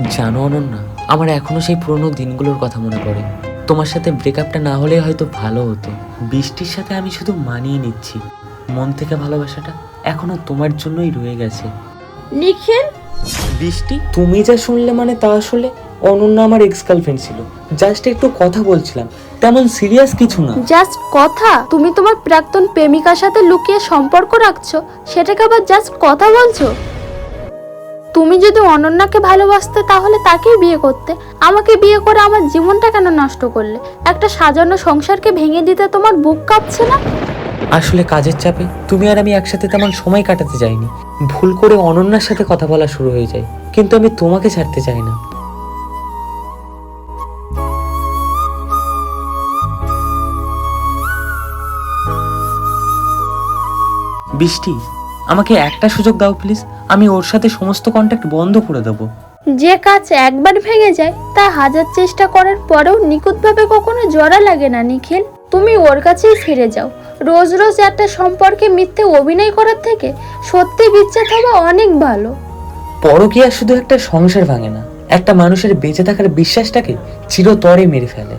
জানো অনন্যা, আমার এখনো সেই পুরোনো দিনগুলোর কথা মনে পড়ে। তোমার সাথে ব্রেকআপটা না হলে হয়তো ভালো হতো। বৃষ্টির সাথে আমি শুধু মানিয়ে নিচ্ছি। মন থেকে ভালোবাসাটা এখনো তোমার জন্যই রয়ে গেছে। নিখিল, বৃষ্টি, তুমি যা শুনলে মানে তা আসলে অনন্যা আমার এক্স গার্লফ্রেন্ড ছিল। জাস্ট একটু কথা বলছিলাম, তেমন সিরিয়াস কিছু না। জাস্ট কথা? তুমি তোমার প্রাক্তন প্রেমিকার সাথে লুকিয়ে সম্পর্ক রাখছো, সেটাকে আবার জাস্ট কথা বলছো? তুমি যদি অনন্যাকে ভালোবাসতে তাহলে তাকেই বিয়ে করতে। আমাকে বিয়ে করে আমার জীবনটা কেন নষ্ট করলে? একটা সাজানো সংসারকে ভেঙে দিতে তোমার বুক কাঁপছে না? আসলে কাজের চাপে তুমি আর আমি একসাথে তেমন সময় কাটাতে যাইনি। ভুল করে অনন্যার সাথে কথা বলা শুরু হয়ে যায়, কিন্তু আমি তোমাকে ছাড়তে চাই না। বৃষ্টি, আমাকে একটা সুযোগ দাও প্লিজ। আমি ওর সাথে সমস্ত কন্ট্যাক্ট বন্ধ করে দেবো। যে কাজ একবার ভেঙে যায় তা হাজার চেষ্টা করার পরেও নিখুঁতভাবে কখনো জোড়া লাগে না নিখিল। তুমি ওর কাছেই ফিরে যাও। রোজ রোজ একটা সম্পর্কে মিথ্যে অভিনয় করার থেকে সত্যি বিচ্ছেদ হওয়া অনেক ভালো। পরকীয়া শুধু একটা সংসার ভাঙে না, একটা মানুষের বেঁচে থাকার বিশ্বাসটাকে চিরতরে মেরে ফেলে।